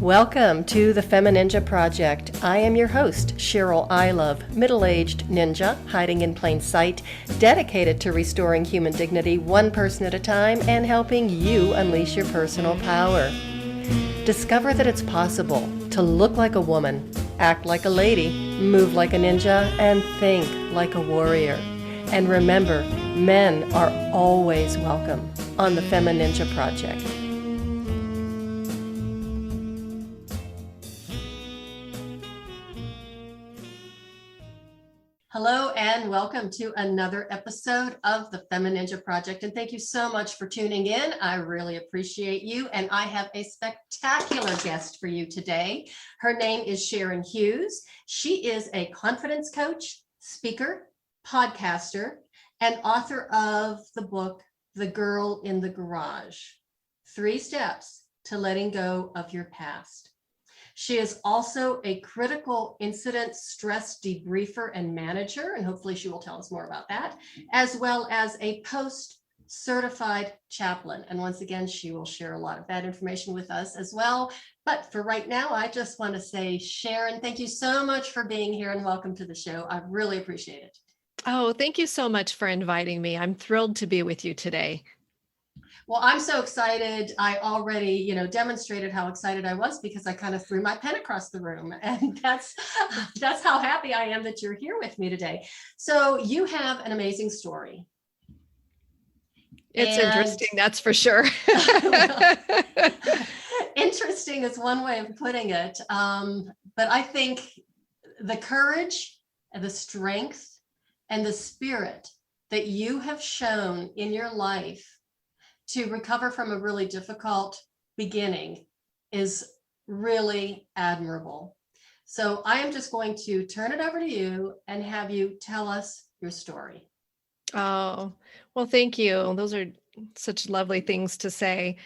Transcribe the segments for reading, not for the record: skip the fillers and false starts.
Welcome to the FemiNinja Project. I am your host, Cheryl I Love, middle-aged ninja hiding in plain sight, dedicated to restoring human dignity one person at a time and helping you unleash your personal power. Discover that it's possible to look like a woman, act like a lady, move like a ninja, and think like a warrior. And remember, men are always welcome on the FemiNinja Project. Hello and welcome to another episode of the FemiNinja Project. And thank you so much for tuning in. I really appreciate you. And I have a spectacular guest for you today. Her name is Sharon Hughes. She is a confidence coach, speaker, podcaster, and author of the book, The Girl in the Garage: 3 Steps to Letting Go of Your Past. She is also a critical incident stress debriefer and manager, and hopefully she will tell us more about that, as well as a POST Certified Chaplain. And once again, she will share a lot of that information with us as well. But for right now, I just want to say, Sharon, thank you so much for being here and welcome to the show. I really appreciate it. Oh, thank you so much for inviting me. I'm thrilled to be with you today. Well, I'm so excited. I already, demonstrated how excited I was because I kind of threw my pen across the room. And that's how happy I am that you're here with me today. So you have an amazing story. It's interesting, that's for sure. Interesting is one way of putting it. But I think the courage and the strength and the spirit that you have shown in your life to recover from a really difficult beginning is really admirable. So I am just going to turn it over to you and have you tell us your story. Oh, well, thank you. Those are such lovely things to say.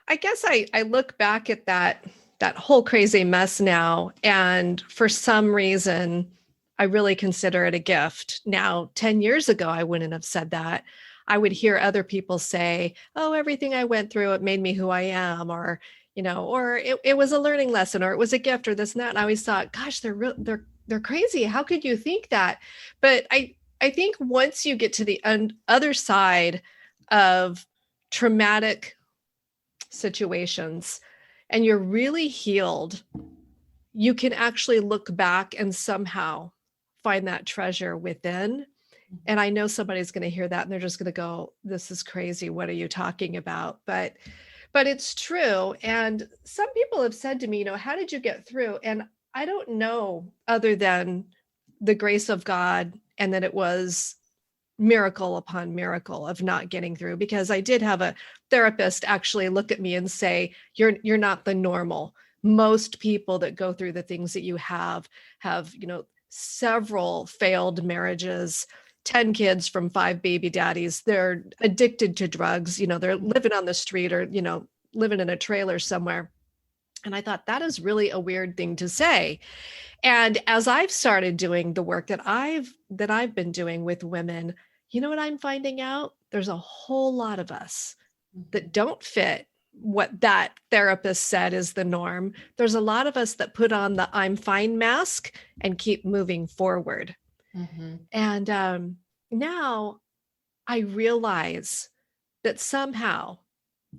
I guess I look back at that whole crazy mess now, and for some reason, I really consider it a gift. Now, 10 years ago, I wouldn't have said that. I would hear other people say, oh, everything I went through, it made me who I am, or, or it was a learning lesson, or it was a gift, or this and that. And I always thought, gosh, they're crazy. How could you think that? But I think once you get to the other side of traumatic situations and you're really healed, you can actually look back and somehow find that treasure within. And I know somebody's going to hear that and they're just going to go, this is crazy. What are you talking about? But it's true. And some people have said to me, how did you get through? And I don't know, other than the grace of God, and that it was miracle upon miracle of not getting through, because I did have a therapist actually look at me and say, you're not the normal. Most people that go through the things that you have, several failed marriages, 10 kids from 5 baby daddies. They're addicted to drugs. They're living on the street or, living in a trailer somewhere. And I thought that is really a weird thing to say. And as I've started doing the work that I've been doing with women, you know what I'm finding out? There's a whole lot of us that don't fit what that therapist said is the norm. There's a lot of us that put on the I'm fine mask and keep moving forward. Mm-hmm. And now I realize that somehow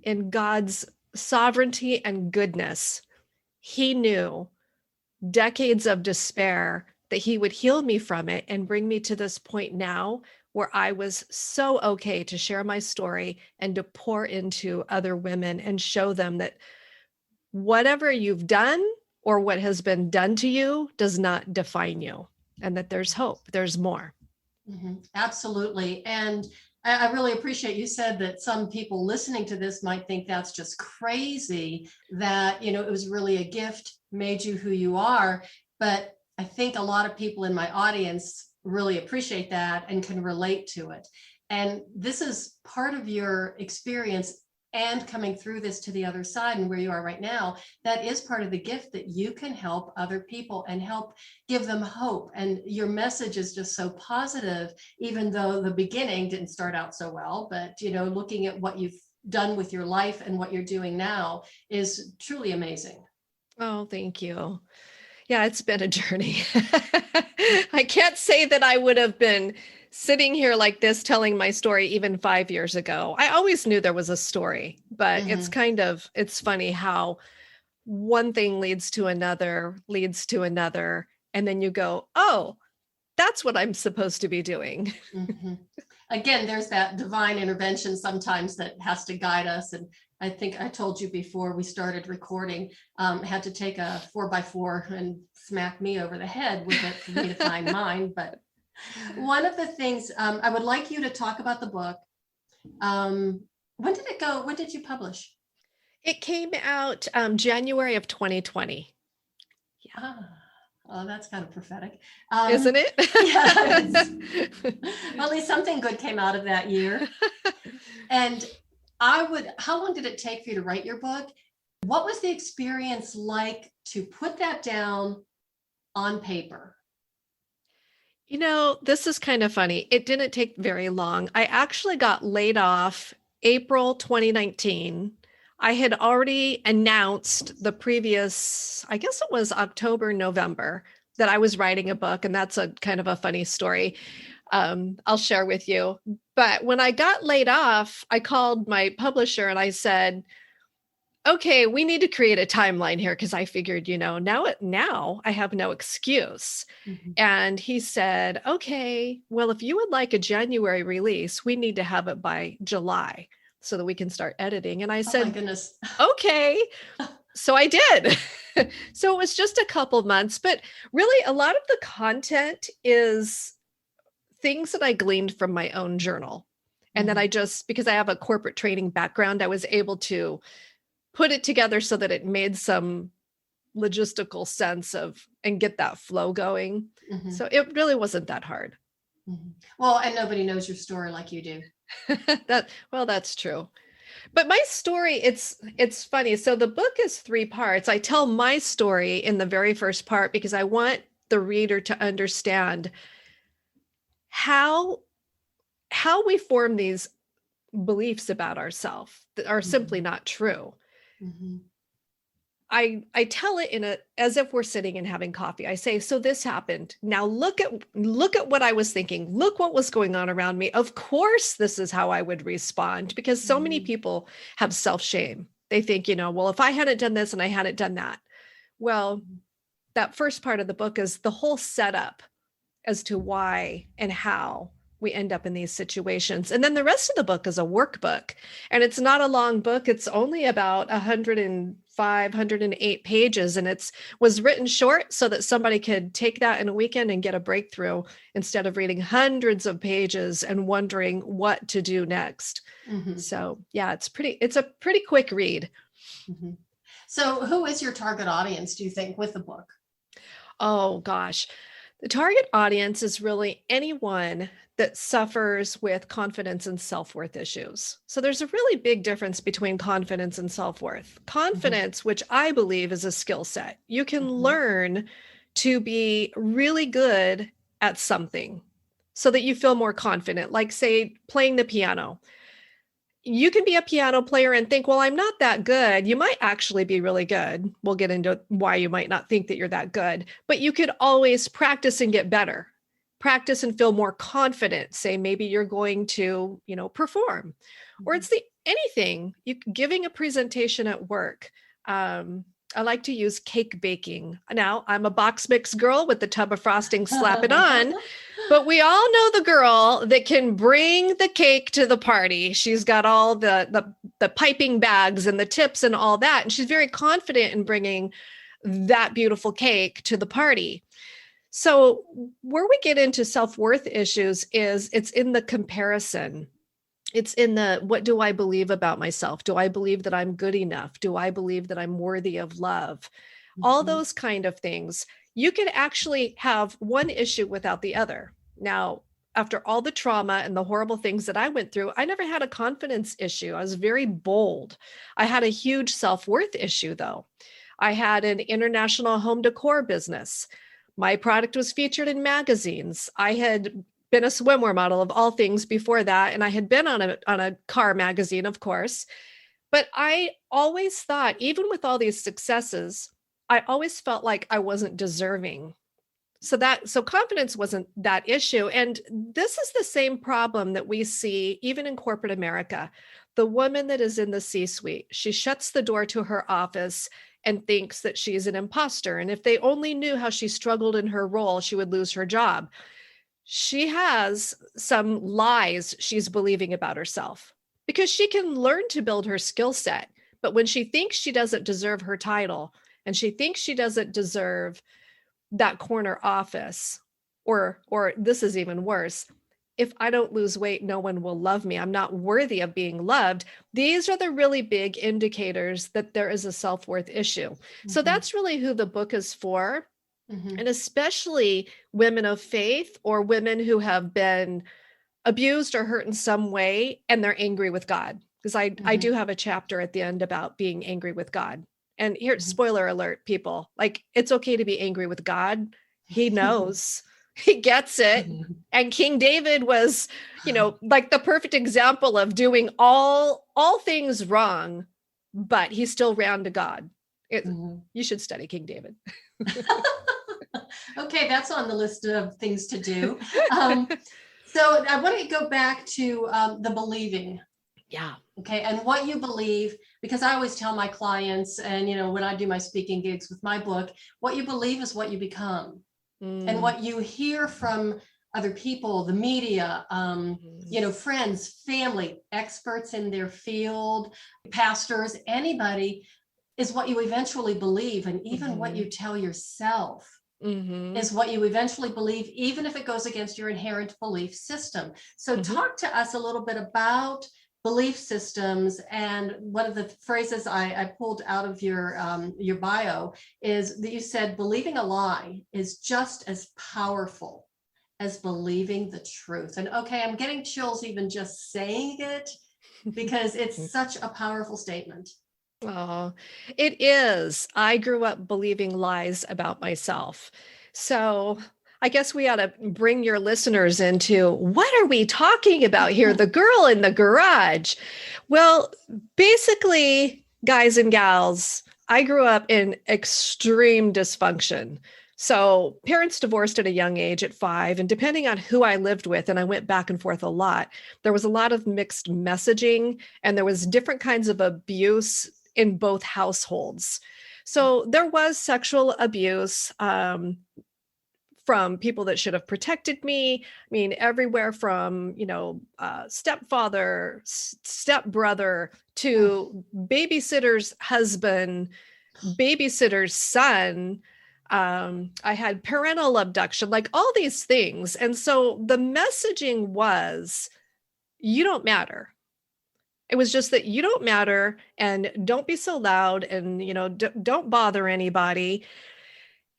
in God's sovereignty and goodness, he knew decades of despair that he would heal me from it and bring me to this point now where I was so okay to share my story and to pour into other women and show them that whatever you've done or what has been done to you does not define you, and that there's hope, there's more. Mm-hmm. Absolutely. And I really appreciate you said that some people listening to this might think that's just crazy, that, it was really a gift, made you who you are. But I think a lot of people in my audience really appreciate that and can relate to it. And this is part of your experience and coming through this to the other side and where you are right now. That is part of the gift, that you can help other people and help give them hope. And your message is just so positive, even though the beginning didn't start out so well. But, looking at what you've done with your life and what you're doing now is truly amazing. Oh, thank you. Yeah, it's been a journey. I can't say that I would have been sitting here like this telling my story even 5 years ago. I always knew there was a story, but Hmm. it's funny how one thing leads to another. And then you go, oh, that's what I'm supposed to be doing. Hmm. Again, there's that divine intervention sometimes that has to guide us. And I think I told you before we started recording, had to take a 4x4 and smack me over the head with it for me to find mine. But one of the things I would like you to talk about the book. When did it go? When did you publish? It came out January of 2020. Yeah. Ah, oh, that's kind of prophetic. Isn't Yeah, it? well, at least something good came out of that year. And how long did it take for you to write your book? What was the experience like to put that down on paper? This is kind of funny. It didn't take very long. I actually got laid off April 2019. I had already announced the previous, I guess it was October, November, that I was writing a book. And that's a kind of a funny story I'll share with you. But when I got laid off, I called my publisher and I said, okay, we need to create a timeline here because I figured, now I have no excuse. Mhm. And he said, okay, well, if you would like a January release, we need to have it by July so that we can start editing. And I Oh my said, goodness. okay. So I did. So it was just a couple months, but really a lot of the content is things that I gleaned from my own journal. And then Mhm. because I have a corporate training background, I was able to put it together so that it made some logistical sense and get that flow going. Mhm. So it really wasn't that hard. Mhm. Well, and nobody knows your story like you do. That's true. But my story, it's funny. So the book is 3 parts. I tell my story in the very first part because I want the reader to understand how we form these beliefs about ourselves that are simply Mhm. not true. Mhm. I tell it as if we're sitting and having coffee. I say, so this happened. Now look at what I was thinking. Look what was going on around me. Of course, this is how I would respond because so many Mhm. people have self-shame. They think, well, if I hadn't done this and I hadn't done that. Well, that first part of the book is the whole setup as to why and how we end up in these situations. And then the rest of the book is a workbook. And it's not a long book. It's only about 105, 108 pages. And it was written short so that somebody could take that in a weekend and get a breakthrough instead of reading hundreds of pages and wondering what to do next. Mhm. So yeah, it's a pretty quick read. Mhm. So, who is your target audience, do you think, with the book? Oh gosh. The target audience is really anyone that suffers with confidence and self-worth issues. So there's a really big difference between confidence and self-worth. Mhm. Confidence, which I believe is a skill set, you can Mhm. learn to be really good at something so that you feel more confident, like say playing the piano. You can be a piano player and think, well, I'm not that good. You might actually be really good. We'll get into why you might not think that you're that good, but you could always practice and get better. Practice and feel more confident. Say maybe you're going to, perform, or Mhm. it's anything. You giving a presentation at work. I like to use cake baking. Now, I'm a box mix girl with the tub of frosting, slap it on. But we all know the girl that can bring the cake to the party. She's got all the piping bags and the tips and all that. And she's very confident in bringing that beautiful cake to the party. So where we get into self-worth issues is it's in the comparison. It's in the, what do I believe about myself? Do I believe that I'm good enough? Do I believe that I'm worthy of love? All Mhm. those kind of things. You can actually have one issue without the other. Now, after all the trauma and the horrible things that I went through, I never had a confidence issue. I was very bold. I had a huge self-worth issue, though. I had an international home decor business. My product was featured in magazines. I had been a swimwear model of all things before that, and I had been on a car magazine, of course. But I always thought, even with all these successes, I always felt like I wasn't deserving. So confidence wasn't that issue. And this is the same problem that we see even in corporate America. The woman that is in the C-suite, she shuts the door to her office and thinks that she's an imposter. And if they only knew how she struggled in her role, she would lose her job. She has some lies she's believing about herself because she can learn to build her skill set. But when she thinks she doesn't deserve her title and she thinks she doesn't deserve that corner office, or this is even worse, if I don't lose weight, no one will love me. I'm not worthy of being loved. These are the really big indicators that there is a self-worth issue. So that's really who the book is for. And especially women of faith or women who have been abused or hurt in some way and they're angry with God. Because I do have a chapter at the end about being angry with God. And here, spoiler alert, people, like, it's okay to be angry with God. He knows, he gets it. And King David was, like the perfect example of doing all things wrong, but he still ran to God. You should study King David. Okay, that's on the list of things to do. So I want to go back to the believing. Yeah. Okay. And what you believe, because I always tell my clients, and, when I do my speaking gigs with my book, what you believe is what you become. And what you hear from other people, the media, friends, family, experts in their field, pastors, anybody, is what you eventually believe. And even what you tell yourself is what you eventually believe, even if it goes against your inherent belief system. So talk to us a little bit about belief systems. And one of the phrases I pulled out of your bio is that you said believing a lie is just as powerful as believing the truth. And okay, I'm getting chills even just saying it because it's such a powerful statement. Oh, it is. I grew up believing lies about myself. So I guess we ought to bring your listeners into what are we talking about here? The girl in the garage. Well, basically, guys and gals, I grew up in extreme dysfunction. So parents divorced at a young age at 5, and depending on who I lived with, and I went back and forth a lot, there was a lot of mixed messaging and there was different kinds of abuse in both households. So there was sexual abuse from people that should have protected me. I mean, everywhere from, stepfather, stepbrother, to babysitter's husband, babysitter's son. I had parental abduction, like all these things. And so the messaging was, you don't matter. It was just that you don't matter and don't be so loud and, don't bother anybody.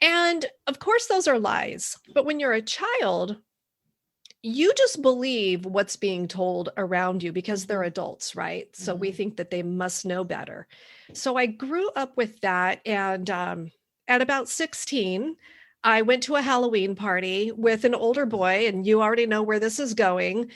And of course, those are lies. But when you're a child, you just believe what's being told around you because they're adults, right? So we think that they must know better. So I grew up with that. And at about 16, I went to a Halloween party with an older boy, and you already know where this is going.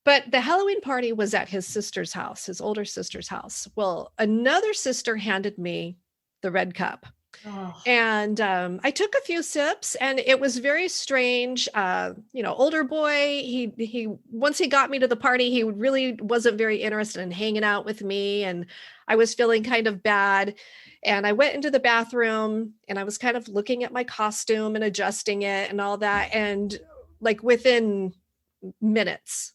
But the Halloween party was at his sister's house, his older sister's house. Well, another sister handed me the red cup. Oh. And I took a few sips, and it was very strange. Older boy, he once he got me to the party, he really wasn't very interested in hanging out with me. And I was feeling kind of bad. And I went into the bathroom and I was kind of looking at my costume and adjusting it and all that. And like within minutes,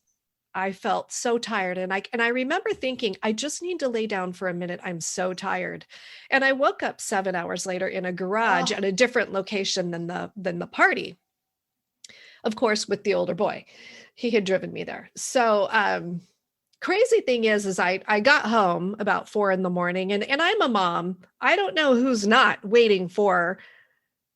I felt so tired. And I remember thinking, I just need to lay down for a minute. I'm so tired. And I woke up 7 hours later in a garage at a different location than the party. Of course, with the older boy, he had driven me there. So, crazy thing is I got home about 4 a.m. and I'm a mom. I don't know who's not waiting for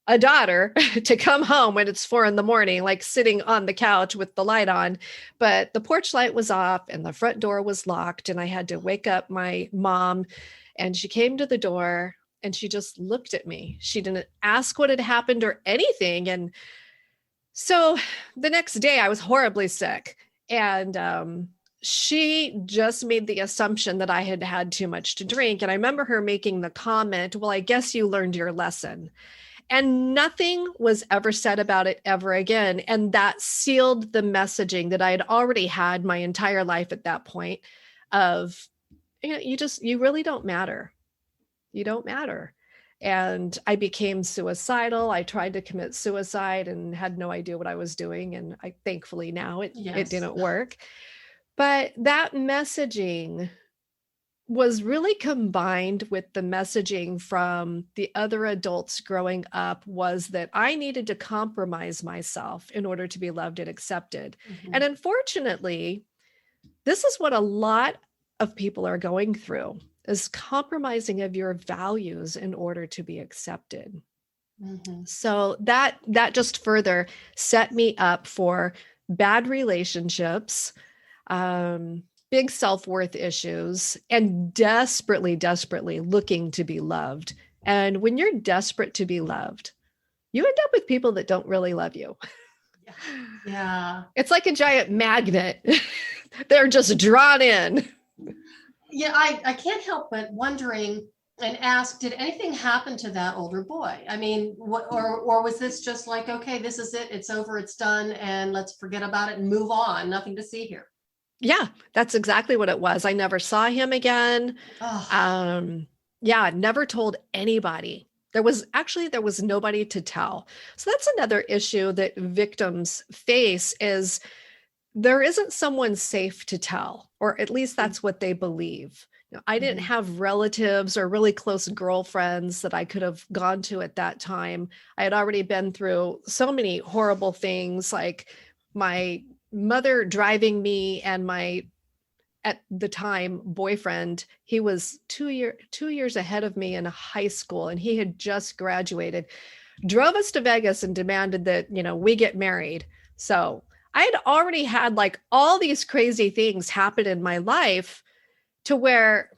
a daughter to come home when it's 4 a.m, like sitting on the couch with the light on, but the porch light was off and the front door was locked. And I had to wake up my mom, and she came to the door and she just looked at me. She didn't ask what had happened or anything. And so the next day I was horribly sick, and she just made the assumption that I had had too much to drink. And I remember her making the comment, well, I guess you learned your lesson. And nothing was ever said about it ever again. And that sealed the messaging that I had already had my entire life at that point of, you really don't matter. You don't matter. And I became suicidal. I tried to commit suicide and had no idea what I was doing. And thankfully now it didn't work. But that messaging was really combined with the messaging from the other adults growing up, was that I needed to compromise myself in order to be loved and accepted. Mm-hmm. And unfortunately, this is what a lot of people are going through, is compromising of your values in order to be accepted. Mm-hmm. So that just further set me up for bad relationships, big self-worth issues, and desperately looking to be loved. And when you're desperate to be loved, you end up with people that don't really love you. Yeah. It's like a giant magnet. They're just drawn in. Yeah, I can't help but wondering and ask, did anything happen to that older boy? I mean, or was this just like, okay, this is it, it's over, it's done, and let's forget about it and move on, nothing to see here? Yeah, that's exactly what it was. I never saw him again. Oh. Never told anybody. There was nobody to tell. So that's another issue that victims face, is there isn't someone safe to tell, or at least that's what they believe. I didn't have relatives or really close girlfriends that I could have gone to at that time. I had already been through so many horrible things, like my mother driving me, and my, at the time, boyfriend, he was 2 years ahead of me in high school, and he had just graduated, drove us to Vegas and demanded that, we get married. So I had already had like all these crazy things happen in my life, to where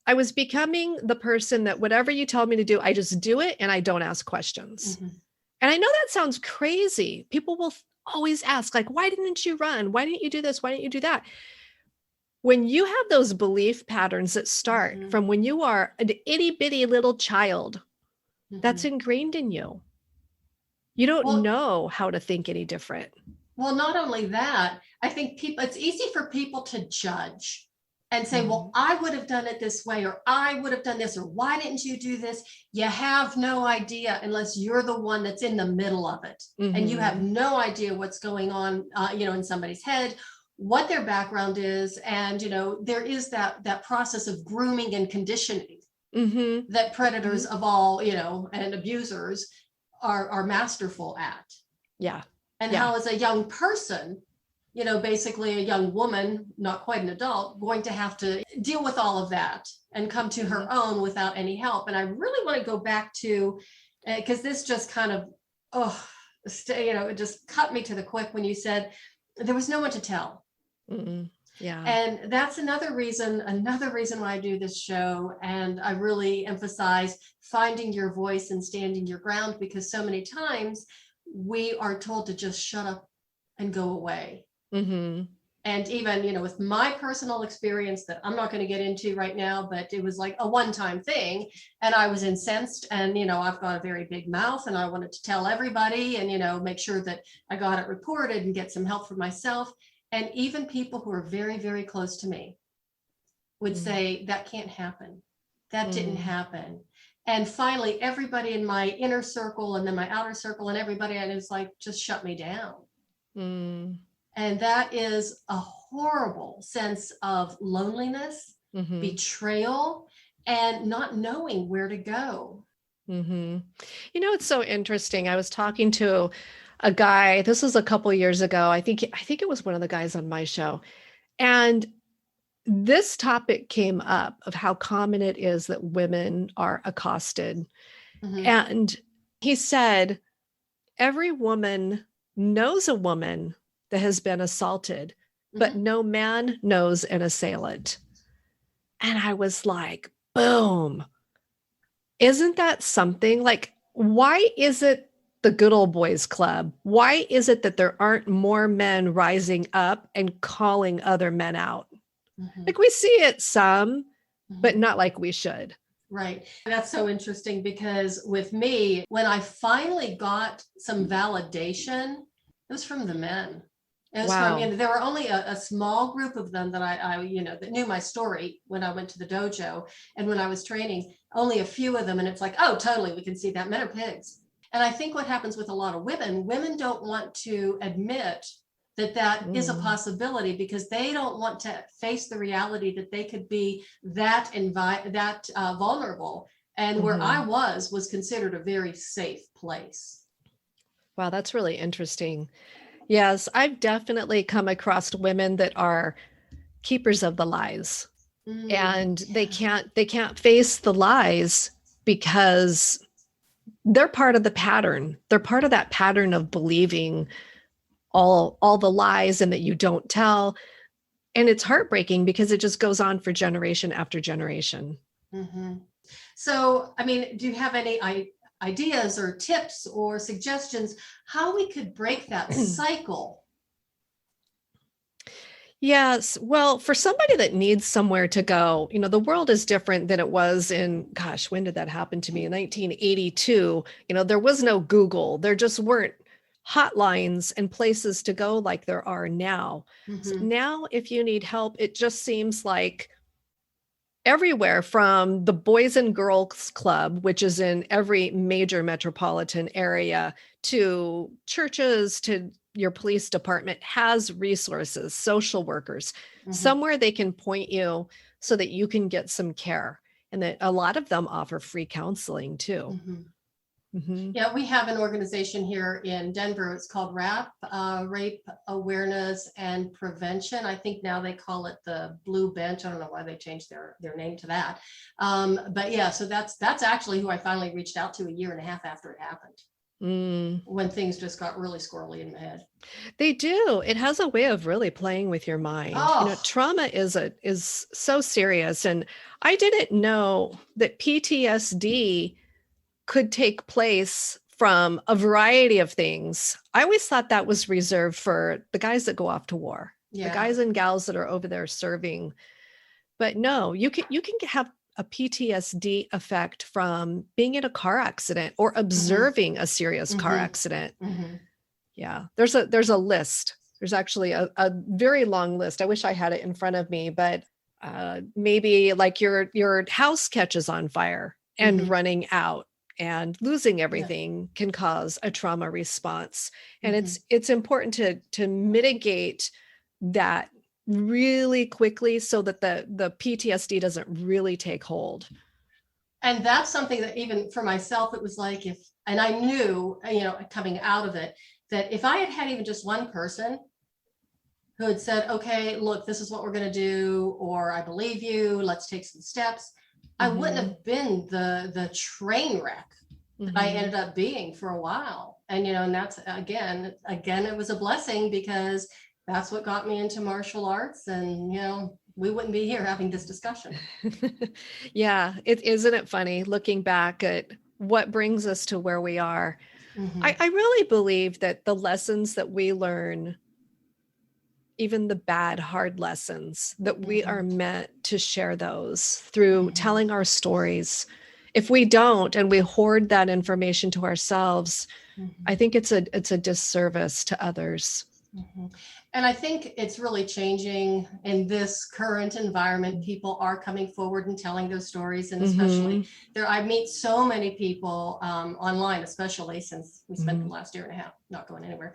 I was becoming the person that whatever you tell me to do, I just do it and I don't ask questions. Mm-hmm. And I know that sounds crazy. People will always ask, like, why didn't you run? Why didn't you do this? Why didn't you do that? When you have those belief patterns that start from when you are an itty bitty little child, that's ingrained in you. You don't know how to think any different. Well, not only that, I think it's easy for people to judge and say, well, I would have done it this way, or I would have done this, or why didn't you do this? You have no idea unless you're the one that's in the middle of it. And you have no idea what's going on, in somebody's head, what their background is. And, there is that process of grooming and conditioning that predators of all, and abusers are masterful at. Yeah. And how, as a young person, basically a young woman, not quite an adult, going to have to deal with all of that and come to her own without any help. And I really want to go back to, because this just kind of, it just cut me to the quick when you said there was no one to tell. Yeah. And that's another reason why I do this show. And I really emphasize finding your voice and standing your ground, because so many times we are told to just shut up and go away. And even, with my personal experience that I'm not going to get into right now, but it was like a one-time thing, and I was incensed, and, I've got a very big mouth, and I wanted to tell everybody and, make sure that I got it reported and get some help for myself. And even people who are very, very close to me would say, that can't happen. That didn't happen. And finally, everybody in my inner circle and then my outer circle and everybody, and it was like, just shut me down. And that is a horrible sense of loneliness, betrayal, and not knowing where to go. It's so interesting. I was talking to a guy, this was a couple of years ago. I think it was one of the guys on my show. And this topic came up of how common it is that women are accosted. And he said, every woman knows a woman that has been assaulted, but no man knows an assailant. And I was like, boom. Isn't that something? Like, why is it the good old boys club? Why is it that there aren't more men rising up and calling other men out? Mhm. Like we see it some, but Mhm. not like we should. Right. That's so interesting because with me, when I finally got some validation, it was from the men. It was from, Wow. there were only a small group of them that that knew my story when I went to the dojo and when I was training, only a few of them. And it's like, oh, totally. We can see that men are pigs. And I think what happens with a lot of women don't want to admit that is a possibility because they don't want to face the reality that they could be that vulnerable. And where I was considered a very safe place. Wow, that's really interesting. Yes, I've definitely come across women that are keepers of the lies, and Yeah. they can't face the lies because they're part of the pattern. They're part of that pattern of believing all the lies and that you don't tell. And it's heartbreaking because it just goes on for generation after generation. Mm-hmm. So, I mean, do you have any ideas or tips or suggestions how we could break that cycle? Yes. Well, for somebody that needs somewhere to go, the world is different than it was in, gosh, when did that happen to me? In 1982, there was no Google. There just weren't hotlines and places to go like there are now. So Mm-hmm. now, if you need help, it just seems like everywhere from the Boys and Girls Club, which is in every major metropolitan area, to churches, to your police department has resources, social workers, Mm-hmm. somewhere they can point you so that you can get some care. And that a lot of them offer free counseling too. Mm-hmm. Mm-hmm. Yeah, we have an organization here in Denver. It's called RAP, Rape Awareness and Prevention. I think now they call it the Blue Bench. I don't know why they changed their name to that. But yeah, so that's actually who I finally reached out to a year and a half after it happened, when things just got really squirrely in my head. They do. It has a way of really playing with your mind. Oh, Trauma is so serious, and I didn't know that PTSD could take place from a variety of things. I always thought that was reserved for the guys that go off to war, the yeah. guys and gals that are over there serving. But no, you can have a PTSD effect from being in a car accident or observing a serious car Mm-hmm. accident. Mm-hmm. Yeah, there's a list. There's actually a very long list. I wish I had it in front of me, but maybe like your house catches on fire and Mm-hmm. running out and losing Yeah. everything can cause a trauma response. And Mm-hmm. it's important to mitigate that really quickly so that the PTSD doesn't really take hold. And that's something that even for myself, it was like and I knew, coming out of it, that if I had had even just one person who had said, okay, look, this is what we're going to do, or I believe you, let's take some steps, I wouldn't have been the train wreck that I ended up being for a while. And that's again, it was a blessing because that's what got me into martial arts. And, we wouldn't be here having this discussion. Yeah, isn't it funny looking back at what brings us to where we are. Mm-hmm. I really believe that the lessons that we learn, even the bad, hard lessons, that we are meant to share those through telling our stories. If we don't and we hoard that information to ourselves, I think it's a disservice to others. Mm-hmm. And I think it's really changing in this current environment. People are coming forward and telling those stories. And especially I meet so many people online, especially since we spent the last year and a half not going anywhere,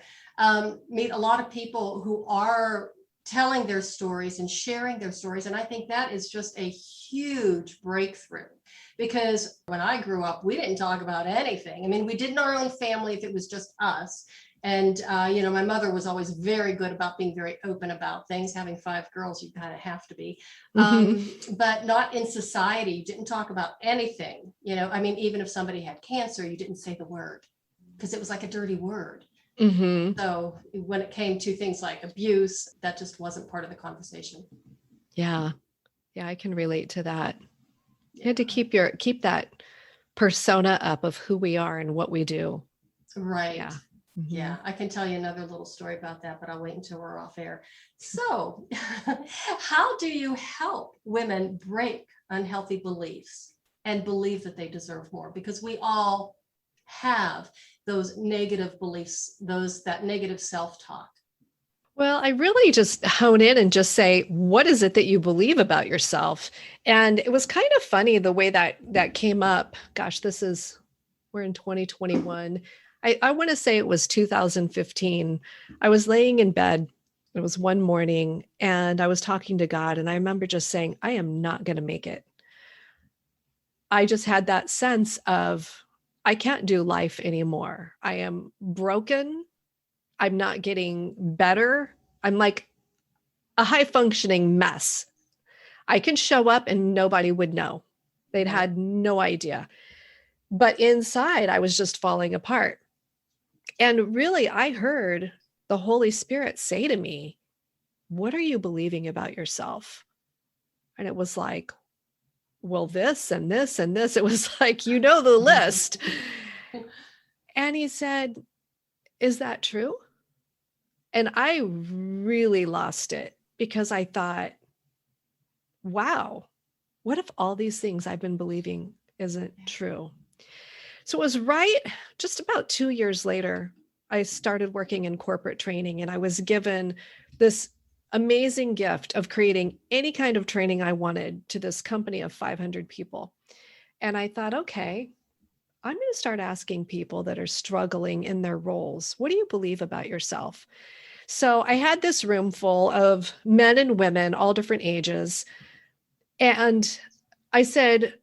meet a lot of people who are telling their stories and sharing their stories. And I think that is just a huge breakthrough. Because when I grew up, we didn't talk about anything. I mean, we did in our own family if it was just us. And, my mother was always very good about being very open about things. Having 5 girls, you kind of have to be, but not in society. You didn't talk about anything, I mean, even if somebody had cancer, you didn't say the word because it was like a dirty word. So when it came to things like abuse, that just wasn't part of the conversation. Yeah. Yeah, I can relate to that. You had to keep that persona up of who we are and what we do. Right. Yeah. Yeah, I can tell you another little story about that, but I'll wait until we're off air. So, how do you help women break unhealthy beliefs and believe that they deserve more? Because we all have those negative beliefs, that negative self-talk. Well, I really just hone in and just say, what is it that you believe about yourself? And it was kind of funny the way that came up. Gosh, we're in 2021. I want to say it was 2015. I was laying in bed. It was one morning and I was talking to God. And I remember just saying, I am not going to make it. I just had that sense of, I can't do life anymore. I am broken. I'm not getting better. I'm like a high functioning mess. I can show up and nobody would know. They'd Right. had no idea. But inside, I was just falling apart. And really, I heard the Holy Spirit say to me, what are you believing about yourself? And it was like, well, this and this and this. It was like, you know, the list. And he said, is that true? And I really lost it because I thought, wow, what if all these things I've been believing isn't true? So it was right just about 2 years later, I started working in corporate training and I was given this amazing gift of creating any kind of training I wanted to this company of 500 people. And I thought, okay, I'm going to start asking people that are struggling in their roles, what do you believe about yourself? So I had this room full of men and women, all different ages. And I said,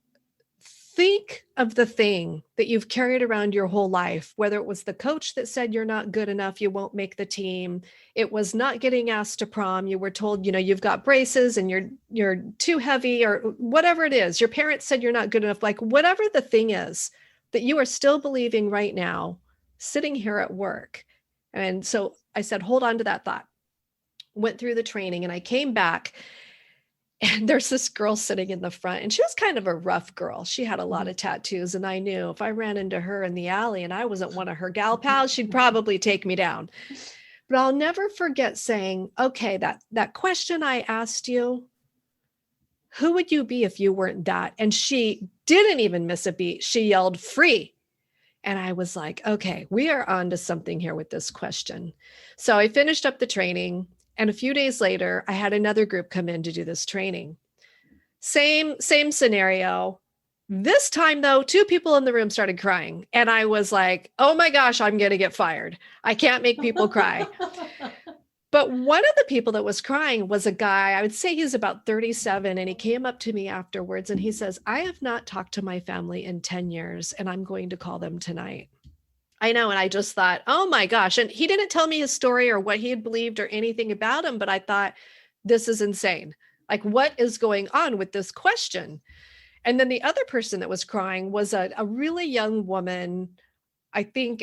think of the thing that you've carried around your whole life, whether it was the coach that said you're not good enough, you won't make the team. It was not getting asked to prom. You were told, you know, you've got braces and you're too heavy or whatever it is. Your parents said you're not good enough. Like whatever the thing is that you are still believing right now, sitting here at work. And so I said, hold on to that thought. Went through the training and I came back. And there's this girl sitting in the front, and she was kind of a rough girl. She had a lot of tattoos, and I knew if I ran into her in the alley and I wasn't one of her gal pals, she'd probably take me down. But I'll never forget saying, okay, that question I asked you, who would you be if you weren't that? And she didn't even miss a beat. She yelled, free. And I was like, okay, we are on to something here with this question. So I finished up the training. And a few days later, I had another group come in to do this training. Same scenario. This time, though, 2 people in the room started crying. And I was like, oh my gosh, I'm going to get fired. I can't make people cry. But one of the people that was crying was a guy, I would say he's about 37. And he came up to me afterwards and he says, I have not talked to my family in 10 years and I'm going to call them tonight. I know. And I just thought, oh my gosh. And he didn't tell me his story or what he had believed or anything about him, but I thought, this is insane. Like, what is going on with this question? And then the other person that was crying was a really young woman. I think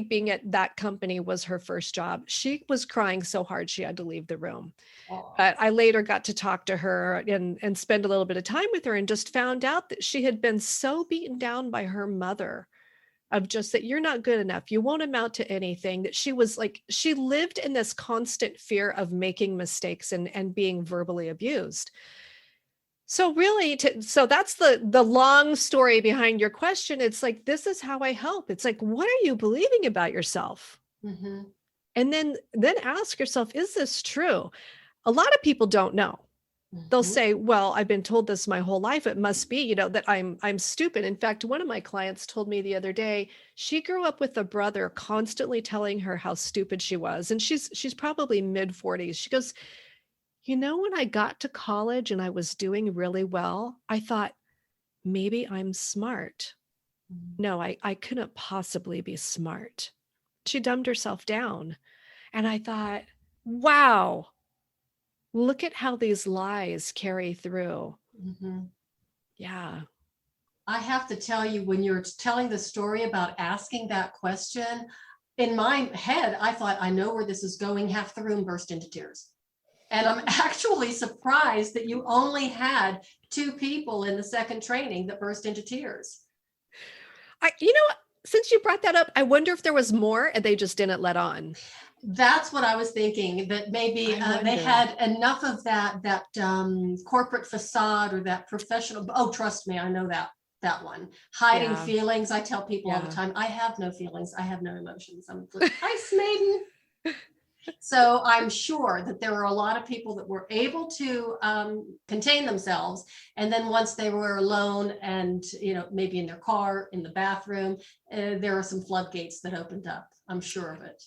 being at that company was her first job. She was crying so hard she had to leave the room. Oh. But I later got to talk to her and spend a little bit of time with her and just found out that she had been so beaten down by her mother of just that you're not good enough. You won't amount to anything. That she was like, she lived in this constant fear of making mistakes and being verbally abused. So really, so that's the long story behind your question. It's like, this is how I help. It's like, what are you believing about yourself? Mm-hmm. And then ask yourself, is this true? A lot of people don't know. They'll say, well, I've been told this my whole life. It must be, that I'm stupid. In fact, one of my clients told me the other day, she grew up with a brother constantly telling her how stupid she was. And she's probably mid-40s. She goes, when I got to college and I was doing really well, I thought, maybe I'm smart. No, I couldn't possibly be smart. She dumbed herself down. And I thought, wow, look at how these lies carry through. Mm-hmm. Yeah. I have to tell you, when you're telling the story about asking that question, in my head, I thought, I know where this is going. Half the room burst into tears. And I'm actually surprised that you only had 2 people in the second training that burst into tears. since you brought that up, I wonder if there was more and they just didn't let on. That's what I was thinking, that maybe they had enough of that corporate facade or that professional. Oh, trust me, I know that one. Hiding feelings. I tell people all the time, I have no feelings. I have no emotions. I'm like, ice maiden. So I'm sure that there were a lot of people that were able to contain themselves. And then once they were alone and, maybe in their car, in the bathroom, there are some floodgates that opened up. I'm sure of it.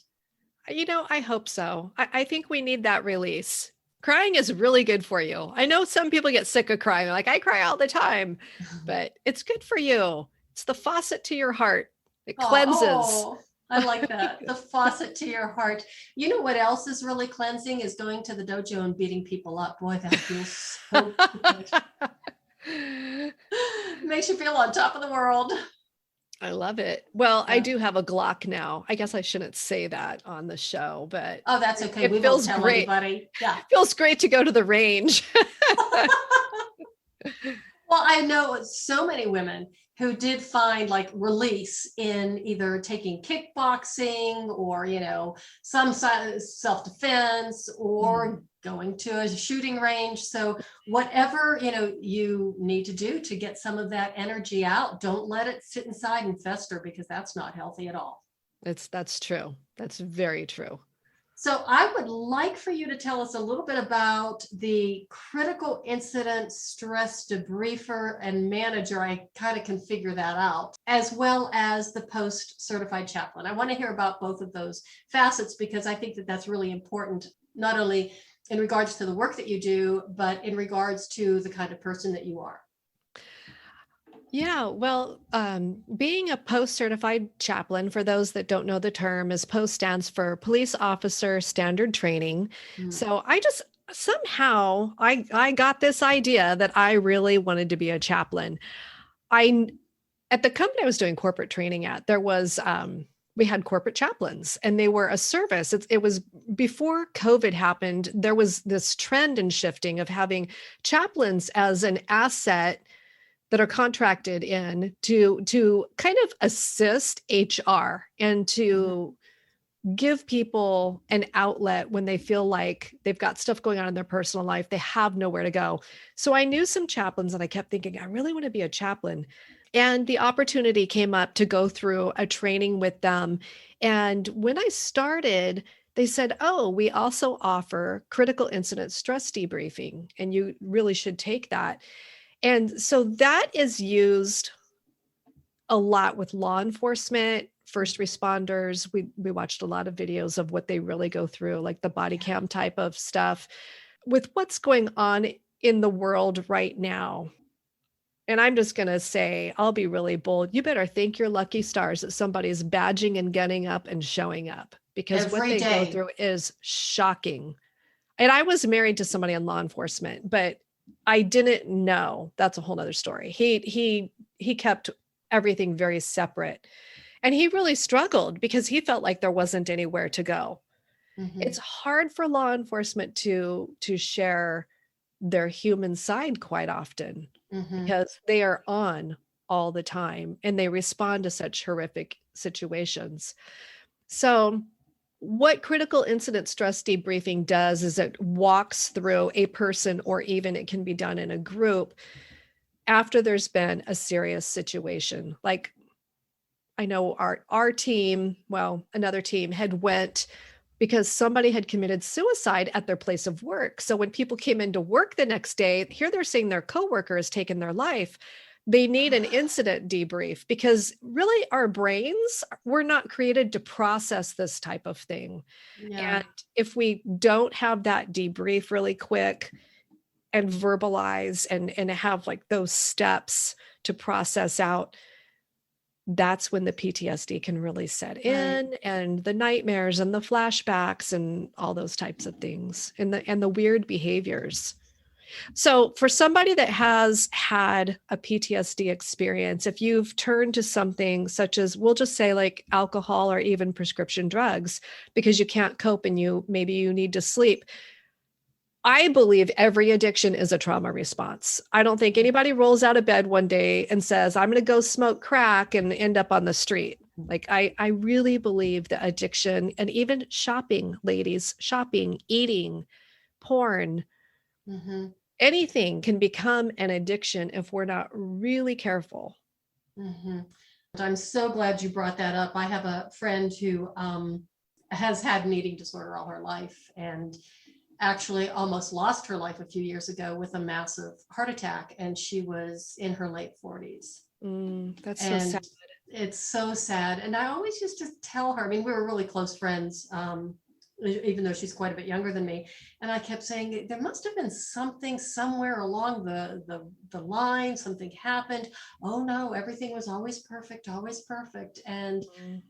I hope so. I think we need that release. Crying is really good for you. I know some people get sick of crying. Like, I cry all the time, but it's good for you. It's the faucet to your heart. It cleanses. Oh, I like that. The faucet to your heart. You know what else is really cleansing is going to the dojo and beating people up. Boy, that feels so good. Makes you feel on top of the world. I love it. Well, I do have a Glock now. I guess I shouldn't say that on the show, but oh, that's okay. We won't tell anybody. Yeah. It feels great to go to the range. Well, I know so many women who did find like release in either taking kickboxing or, some self-defense or going to a shooting range. So whatever, you need to do to get some of that energy out, don't let it sit inside and fester, because that's not healthy at all. That's true. That's very true. So I would like for you to tell us a little bit about the critical incident stress debriefer and manager. I kind of can figure that out, as well as the POST Certified Chaplain. I want to hear about both of those facets, because I think that that's really important, not only in regards to the work that you do, but in regards to the kind of person that you are. Yeah, well, being a POST certified chaplain, for those that don't know the term, is POST stands for Police Officer Standard Training. So I just somehow I got this idea that I really wanted to be a chaplain. At the company I was doing corporate training at, there was we had corporate chaplains, and they were a service. It was before COVID happened. There was this trend and shifting of having chaplains as an asset that are contracted in to kind of assist HR and to give people an outlet when they feel like they've got stuff going on in their personal life. They have nowhere to go. So I knew some chaplains, and I kept thinking, I really want to be a chaplain. And the opportunity came up to go through a training with them. And when I started, they said, oh, we also offer critical incident stress debriefing, and you really should take that. And so that is used a lot with law enforcement, first responders. We watched a lot of videos of what they really go through, like the body cam type of stuff. With what's going on in the world right now, and I'm just going to say, I'll be really bold. You better thank your lucky stars that somebody's badging and getting up and showing up, because what they go through is shocking. And I was married to somebody in law enforcement, but I didn't know. That's a whole nother story. He kept everything very separate, and he really struggled because he felt like there wasn't anywhere to go. It's hard for law enforcement to share their human side quite often, because they are on all the time and they respond to such horrific situations. So what critical incident stress debriefing does is it walks through a person, or even it can be done in a group, after there's been a serious situation. Like, I know our team, well, another team had went because somebody had committed suicide at their place of work. So when people came into work the next day, here they're saying their coworker has taken their life. They need an incident debrief, because really our brains were not created to process this type of thing. Yeah. And if we don't have that debrief really quick and verbalize and have like those steps to process out, that's when the PTSD can really set in, and the nightmares and the flashbacks and all those types of things, and the weird behaviors. So for somebody that has had a PTSD experience, if you've turned to something such as, we'll just say like alcohol or even prescription drugs, because you can't cope and maybe you need to sleep. I believe every addiction is a trauma response. I don't think anybody rolls out of bed one day and says, I'm going to go smoke crack and end up on the street. Like I really believe that addiction, and even shopping, ladies, shopping, eating, porn, Mhm. anything can become an addiction if we're not really careful. Mhm. I'm so glad you brought that up. I have a friend who has had an eating disorder all her life and actually almost lost her life a few years ago with a massive heart attack, and she was in her late 40s. That's so sad. And it's so sad. And I always used to tell her, I mean, we were really close friends, even though she's quite a bit younger than me. And I kept saying there must have been something somewhere along the line, something happened. Oh no, everything was always perfect, always perfect. And Mm.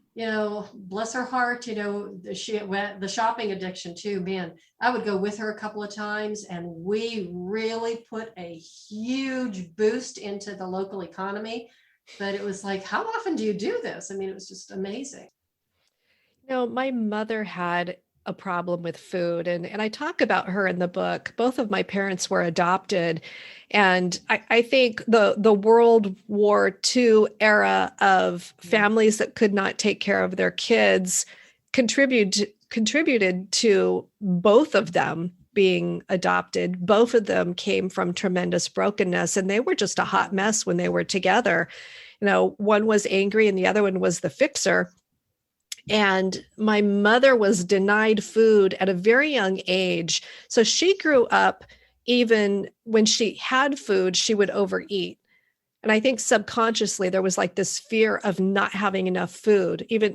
bless her heart, she went the shopping addiction too, man. I would go with her a couple of times, and we really put a huge boost into the local economy. But it was like, how often do you do this? I mean, it was just amazing. My mother had a problem with food, and I talk about her in the book. Both of my parents were adopted. And I think the World War II era of families that could not take care of their kids contributed to both of them being adopted. Both of them came from tremendous brokenness, and they were just a hot mess when they were together. One was angry and the other one was the fixer. And my mother was denied food at a very young age. So she grew up, even when she had food, she would overeat. And I think subconsciously there was like this fear of not having enough food. Even,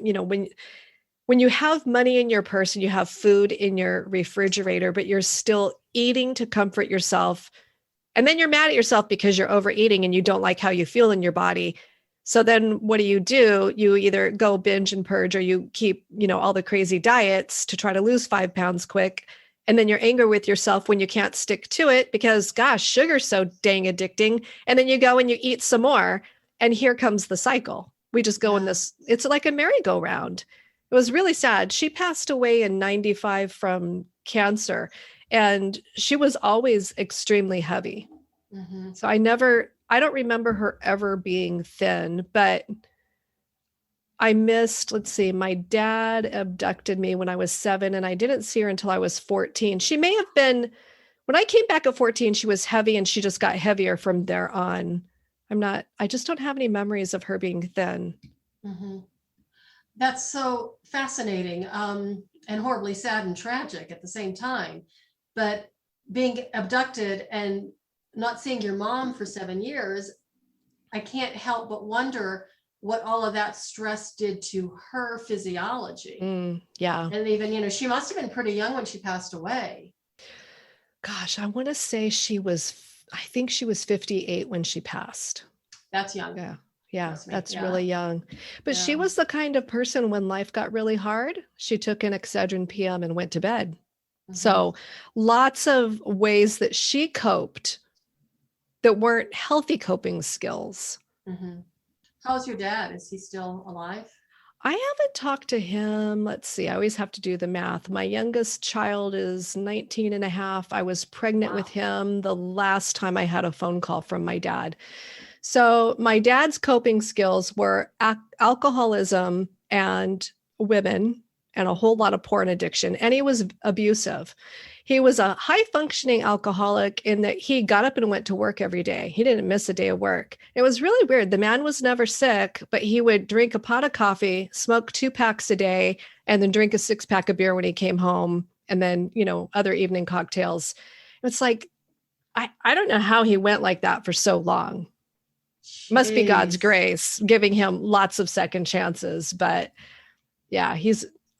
when you have money in your purse and you have food in your refrigerator, but you're still eating to comfort yourself. And then you're mad at yourself because you're overeating and you don't like how you feel in your body. So then what do? You either go binge and purge, or you keep, all the crazy diets to try to lose 5 pounds quick. And then you're angry with yourself when you can't stick to it because, gosh, sugar's so dang addicting. And then you go and you eat some more. And here comes the cycle. We just go in this, it's like a merry-go-round. It was really sad. She passed away in 95 from cancer, and she was always extremely heavy. Mm-hmm. So I don't remember her ever being thin, but I missed, let's see, my dad abducted me when I was 7, and I didn't see her until I was 14. She may have been, when I came back at 14, she was heavy, and she just got heavier from there on. I just don't have any memories of her being thin. Mm-hmm. That's so fascinating, and horribly sad and tragic at the same time. But being abducted and not seeing your mom for 7 years, I can't help but wonder what all of that stress did to her physiology. Yeah. And even, she must have been pretty young when she passed away. Gosh, I want to say I think she was 58 when she passed. That's young. Yeah, that's really young. But she was the kind of person, when life got really hard, she took an Excedrin PM and went to bed. Mm-hmm. So lots of ways that she coped that weren't healthy coping skills. Mm-hmm. How's your dad? Is he still alive? I haven't talked to him. Let's see. I always have to do the math. My youngest child is 19 and a half. I was pregnant with him the last time I had a phone call from my dad. So my dad's coping skills were alcoholism and women and a whole lot of porn addiction. And he was abusive. He was a high functioning alcoholic in that he got up and went to work every day. He didn't miss a day of work. It was really weird. The man was never sick, but he would drink a pot of coffee, smoke 2 packs a day, and then drink a 6-pack of beer when he came home. And then, other evening cocktails. It's like, I don't know how he went like that for so long. Jeez. Must be God's grace giving him lots of second chances. But yeah,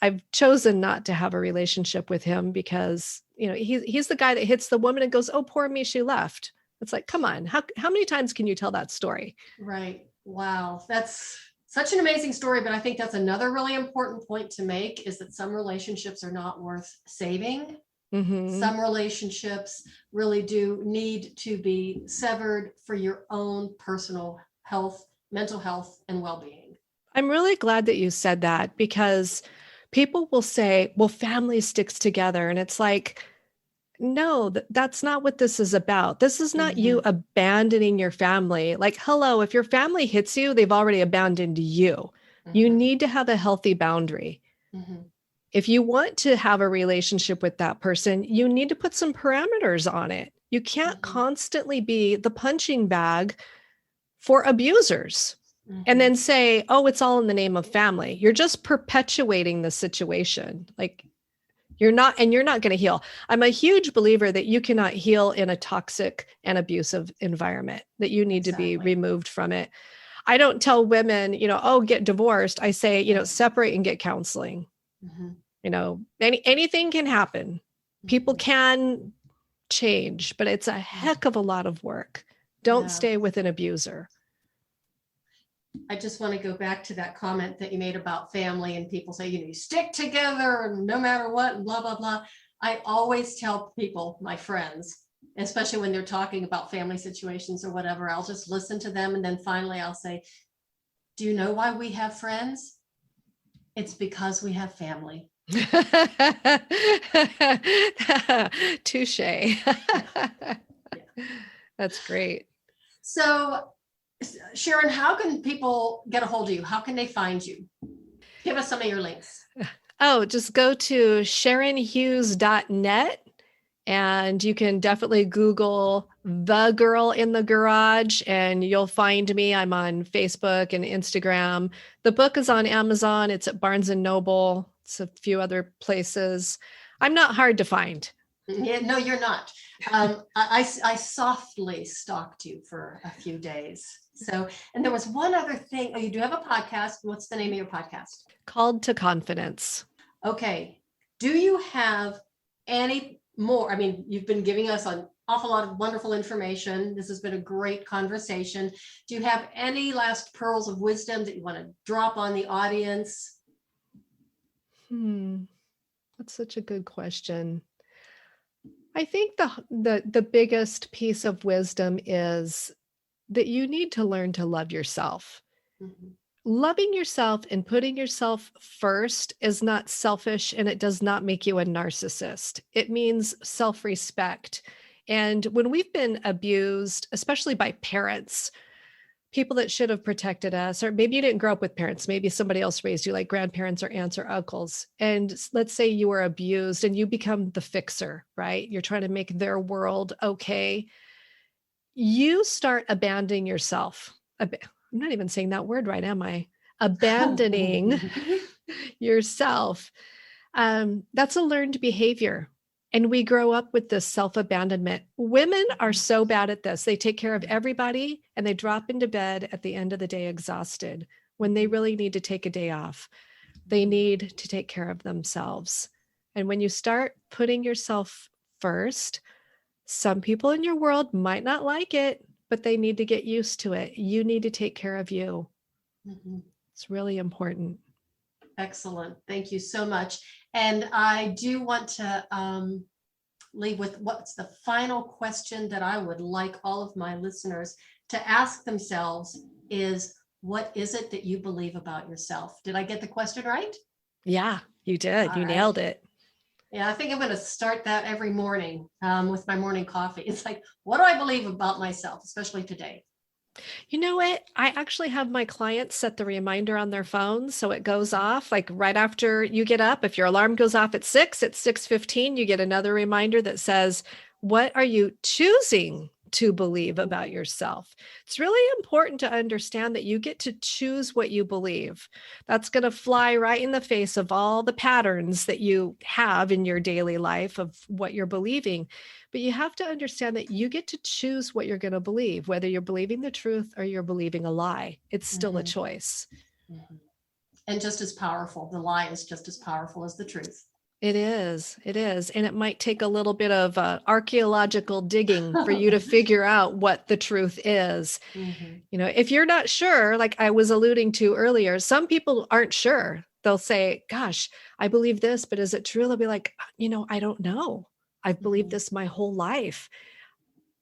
I've chosen not to have a relationship with him because, he's the guy that hits the woman and goes, "Oh, poor me, she left." It's like, come on, how many times can you tell that story? Right. Wow. That's such an amazing story. But I think that's another really important point to make, is that some relationships are not worth saving. Mm-hmm. Some relationships really do need to be severed for your own personal health, mental health, and well-being. I'm really glad that you said that, because people will say, well, family sticks together. And it's like, no, that's not what this is about. This is not you abandoning your family. Like, hello, if your family hits you, they've already abandoned you. You need to have a healthy boundary. If you want to have a relationship with that person, you need to put some parameters on it. You can't constantly be the punching bag for abusers and then say, oh, it's all in the name of family. You're just perpetuating the situation. Like you're not going to heal. I'm a huge believer that you cannot heal in a toxic and abusive environment, that you need to be removed from it. I don't tell women, oh, get divorced. I say, separate and get counseling. Anything can happen. People can change, but it's a heck of a lot of work. Don't stay with an abuser. I just want to go back to that comment that you made about family and people say, you stick together no matter what, and blah, blah, blah. I always tell people, my friends, especially when they're talking about family situations or whatever, I'll just listen to them. And then finally I'll say, do you know why we have friends? It's because we have family. Touche. That's great. So, Sharon, how can people get a hold of you? How can they find you? Give us some of your links. Oh, just go to sharonhughes.net and you can definitely Google The Girl in the Garage and you'll find me. I'm on Facebook and Instagram. The book is on Amazon. It's at Barnes & Noble. It's a few other places. I'm not hard to find. Yeah, no, you're not. I softly stalked you for a few days. So, and there was one other thing. Oh, you do have a podcast. What's the name of your podcast? Called to Confidence. Okay. Do you have any more? I mean, you've been giving us an awful lot of wonderful information. This has been a great conversation. Do you have any last pearls of wisdom that you want to drop on the audience? That's such a good question. I think the biggest piece of wisdom is that you need to learn to love yourself. Loving yourself and putting yourself first is not selfish and it does not make you a narcissist. It means self-respect. And when we've been abused, especially by parents, people that should have protected us, or maybe you didn't grow up with parents, maybe somebody else raised you like grandparents or aunts or uncles. And let's say you were abused and you become the fixer, right? You're trying to make their world okay. You start abandoning yourself. I'm not even saying that word right, am I? Abandoning yourself. That's a learned behavior. And we grow up with this self-abandonment. Women are so bad at this. They take care of everybody and they drop into bed at the end of the day exhausted when they really need to take a day off. They need to take care of themselves. And when you start putting yourself first, some people in your world might not like it, but they need to get used to it. You need to take care of you. It's really important. Excellent. Thank you so much. And I do want to leave with what's the final question that I would like all of my listeners to ask themselves is, what is it that you believe about yourself? Did I get the question right? Yeah, you did. All you right. nailed it. Yeah, I think I'm going to start that every morning with my morning coffee. It's like, what do I believe about myself, especially today? You know what? I actually have my clients set the reminder on their phones so it goes off like right after you get up. If your alarm goes off at 6:15, you get another reminder that says, what are you choosing to believe about yourself? It's really important to understand that you get to choose what you believe. That's going to fly right in the face of all the patterns that you have in your daily life of what you're believing. But you have to understand that you get to choose what you're going to believe, whether you're believing the truth or you're believing a lie. It's still a choice. And just as powerful. The lie is just as powerful as the truth. It is. It is. And it might take a little bit of archaeological digging for you to figure out what the truth is. You know, if you're not sure, like I was alluding to earlier, some people aren't sure. They'll say, gosh, I believe this, but is it true? They'll be like, I don't know. I've believed this my whole life.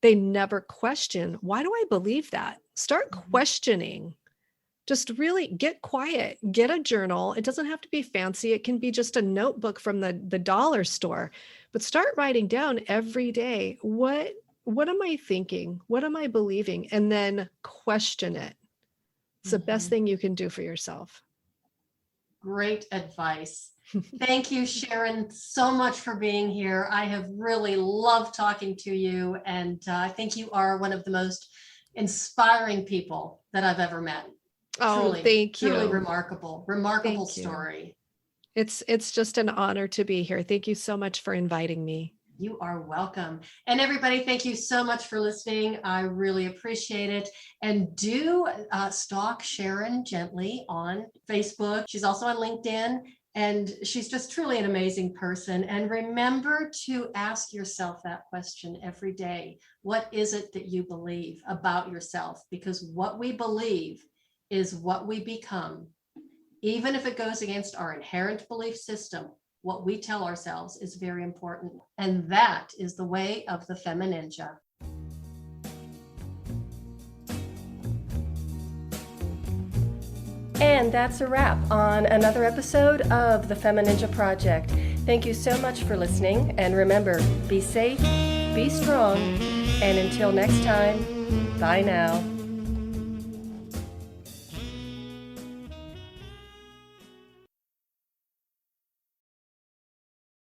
They never question, why do I believe that? Start questioning. Just really get quiet, get a journal. It doesn't have to be fancy. It can be just a notebook from the dollar store, but start writing down every day. What am I thinking? What am I believing? And then question it. It's the best thing you can do for yourself. great advice. Thank you, Sharon, so much for being here. I have really loved talking to you, and I think you are one of the most inspiring people that I've ever met. Oh, thank you. Truly remarkable Thank you. story. It's just an honor to be here. Thank you so much for inviting me. You are welcome. And everybody, thank you so much for listening. I really appreciate it. And do stalk Sharon gently on Facebook. She's also on LinkedIn, and she's just truly an amazing person. And remember to ask yourself that question every day. What is it that you believe about yourself? Because what we believe is what we become. Even if it goes against our inherent belief system, what we tell ourselves is very important. And that is the way of the FemiNinja. And that's a wrap on another episode of the FemiNinja Project. Thank you so much for listening. And remember, be safe, be strong, and until next time, bye now.